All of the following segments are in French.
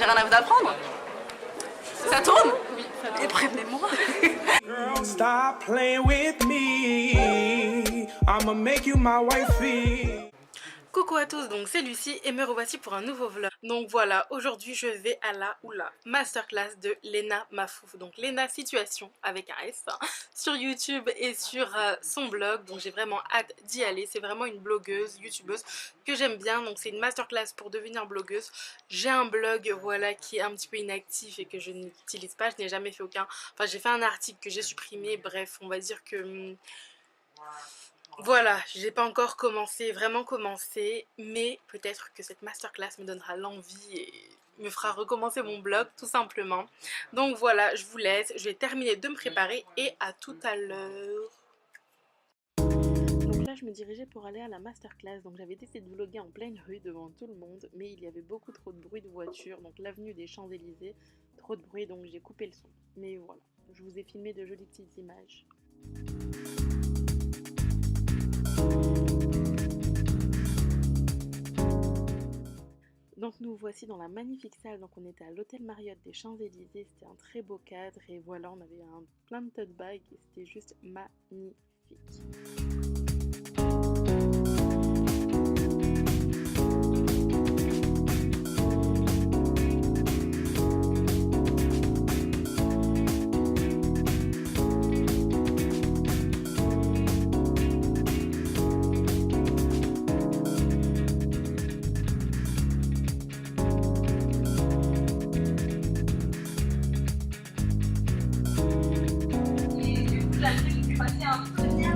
rien à vous apprendre. Ça tourne? Oui, ça Et prévenez-moi. Girl, stop playing with me. I'ma make you my wifey. Coucou à tous, donc c'est Lucie et me revoici pour un nouveau vlog. Donc voilà, aujourd'hui je vais à la masterclass de Léna Mafouf. Donc Léna Situation avec un S sur YouTube et sur son blog. Donc j'ai vraiment hâte d'y aller. C'est vraiment une blogueuse, youtubeuse que j'aime bien. Donc c'est une masterclass pour devenir blogueuse. J'ai un blog voilà qui est un petit peu inactif et que je n'utilise pas. Je n'ai jamais fait aucun. Enfin j'ai fait un article que j'ai supprimé. Bref, on va dire que voilà, j'ai pas encore vraiment commencé, mais peut-être que cette masterclass me donnera l'envie et me fera recommencer mon blog tout simplement. Donc voilà, je vous laisse, je vais terminer de me préparer et à tout à l'heure. Donc là je me dirigeais pour aller à la masterclass, donc j'avais décidé de vlogger en pleine rue devant tout le monde, mais il y avait beaucoup trop de bruit de voiture, donc l'avenue des Champs-Élysées, trop de bruit, donc j'ai coupé le son. Mais voilà, je vous ai filmé de jolies petites images. Donc nous voici dans la magnifique salle, donc on était à l'hôtel Marriott des Champs-Élysées, c'était un très beau cadre et voilà on avait plein de tote bags et c'était juste magnifique.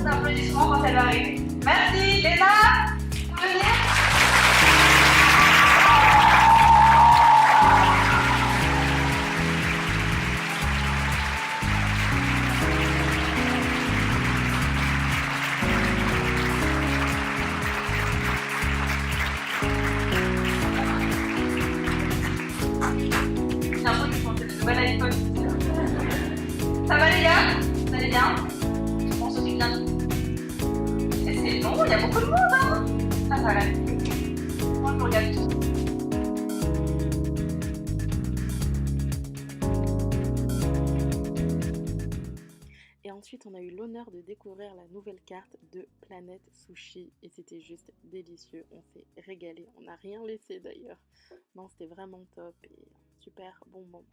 D'applaudissements quand elle va arriver. Merci Léna. Venez. J'ai un peu qui pensait le nouvel iPhone. Ça va les gars? Vous allez bien? On s'occupe bien de tout. Et c'est long, il y a beaucoup de monde hein. Ah ça va aller. Moi je regarde tout. Et ensuite on a eu l'honneur de découvrir la nouvelle carte de Planète Sushi et c'était juste délicieux, on s'est régalé, on n'a rien laissé d'ailleurs. Non c'était vraiment top et super bon moment.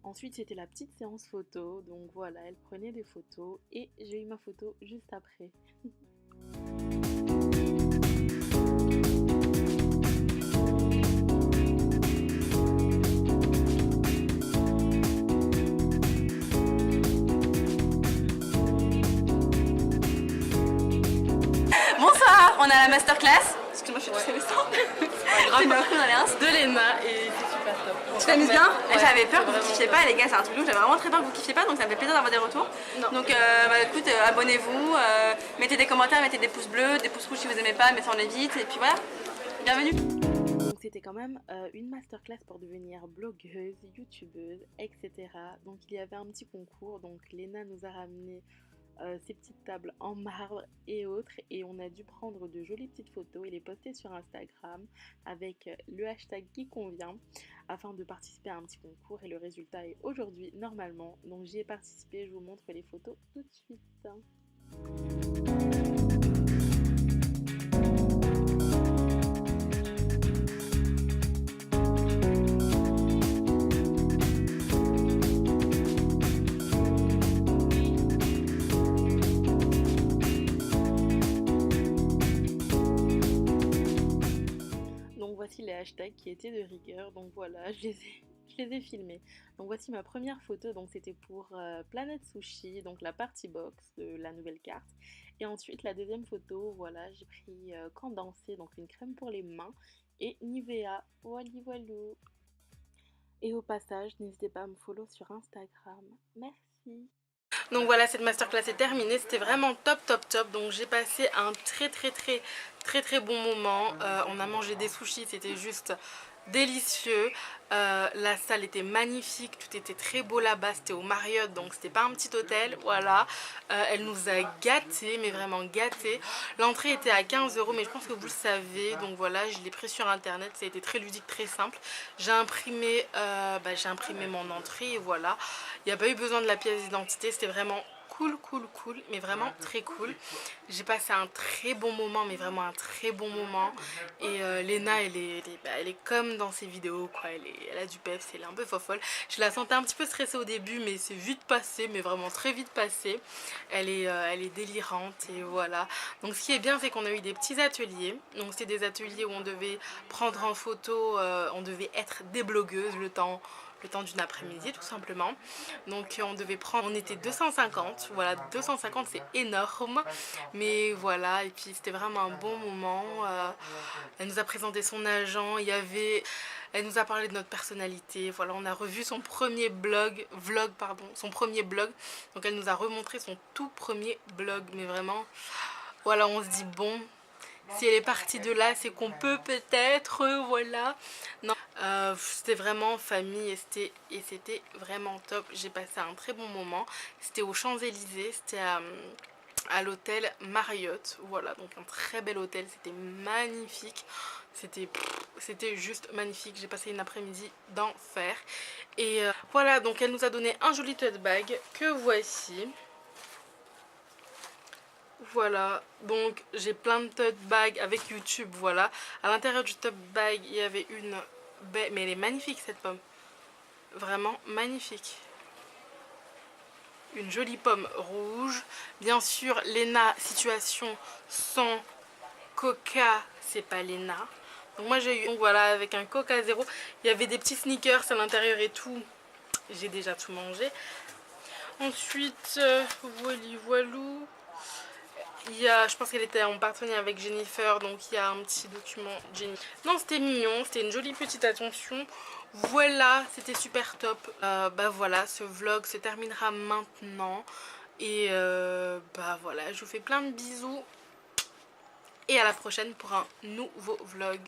Ensuite c'était la petite séance photo, donc voilà, elle prenait des photos et j'ai eu ma photo juste après. Bonsoir, on a la masterclass. Excuse-moi, je suis tous laissant. C'est bien cool, De Léna et c'est super top. Tu t'amuses bien? Ouais, j'avais peur que vous kiffiez pas les gars, c'est un truc de ouf, j'avais vraiment très peur que vous kiffiez pas donc ça me fait plaisir d'avoir des retours. Non. Donc écoute, abonnez-vous, mettez des commentaires, mettez des pouces bleus, des pouces rouges si vous aimez pas, mais ça on évite et puis voilà, bienvenue. Donc c'était quand même une masterclass pour devenir blogueuse, youtubeuse, etc. Donc il y avait un petit concours, donc Léna nous a ramené ces petites tables en marbre et autres et on a dû prendre de jolies petites photos et les poster sur Instagram avec le hashtag qui convient afin de participer à un petit concours et le résultat est aujourd'hui normalement, donc j'y ai participé, je vous montre les photos tout de suite. Voici les hashtags qui étaient de rigueur, donc voilà, je les ai filmés. Donc voici ma première photo, donc c'était pour Planète Sushi, donc la party box de la nouvelle carte. Et ensuite la deuxième photo, voilà, j'ai pris Condensé, donc une crème pour les mains, et Nivea, voilou. Et au passage, n'hésitez pas à me follow sur Instagram. Merci. Donc voilà, cette masterclass est terminée, c'était vraiment top. Donc j'ai passé un très bon moment. On a mangé des sushis, c'était juste délicieux. La salle était magnifique, tout était très beau là-bas, c'était au Marriott, donc c'était pas un petit hôtel, voilà. Elle nous a gâtés, mais vraiment gâtés. L'entrée était à 15 €, mais je pense que vous le savez, donc voilà, je l'ai pris sur internet, ça a été très ludique, très simple. J'ai imprimé mon entrée et voilà. Il n'y a pas eu besoin de la pièce d'identité, c'était vraiment cool, mais vraiment très cool. J'ai passé un très bon moment, mais vraiment un très bon moment. Et Léna, elle est comme dans ses vidéos, quoi. Elle a du peps, elle est un peu fofolle. Je la sentais un petit peu stressée au début, mais c'est vite passé, mais vraiment très vite passé. Elle est délirante et voilà. Donc ce qui est bien, c'est qu'on a eu des petits ateliers. Donc c'était des ateliers où on devait prendre en photo, on devait être des blogueuses le temps d'une après-midi tout simplement. Donc on était 250, voilà, 250 c'est énorme, mais voilà, et puis c'était vraiment un bon moment. Elle nous a présenté son agent, elle nous a parlé de notre personnalité, voilà, on a revu son premier son premier blog, donc elle nous a remontré son tout premier blog, mais vraiment, voilà, on se dit bon, si elle est partie de là, c'est qu'on peut peut-être, voilà. Non, c'était vraiment famille et c'était vraiment top. J'ai passé un très bon moment. C'était aux Champs-Élysées, c'était à l'hôtel Marriott. Voilà, donc un très bel hôtel, c'était magnifique. C'était juste magnifique. J'ai passé une après-midi d'enfer. Et voilà, donc elle nous a donné un joli tote bag que voici. Voilà, donc j'ai plein de tote bags avec YouTube, voilà. À l'intérieur du tote bag, il y avait une baie, mais elle est magnifique cette pomme. Vraiment magnifique. Une jolie pomme rouge. Bien sûr, Léna, situation sans coca, c'est pas Léna. Donc moi j'ai eu, donc voilà, avec un coca zéro. Il y avait des petits sneakers à l'intérieur et tout. J'ai déjà tout mangé. Ensuite, voilou. Je pense qu'elle était en partenariat avec Jennifer, donc il y a un petit document Jennifer. Non, c'était mignon, c'était une jolie petite attention. Voilà, c'était super top. Bah voilà, ce vlog se terminera maintenant. Et bah voilà, je vous fais plein de bisous. Et à la prochaine pour un nouveau vlog.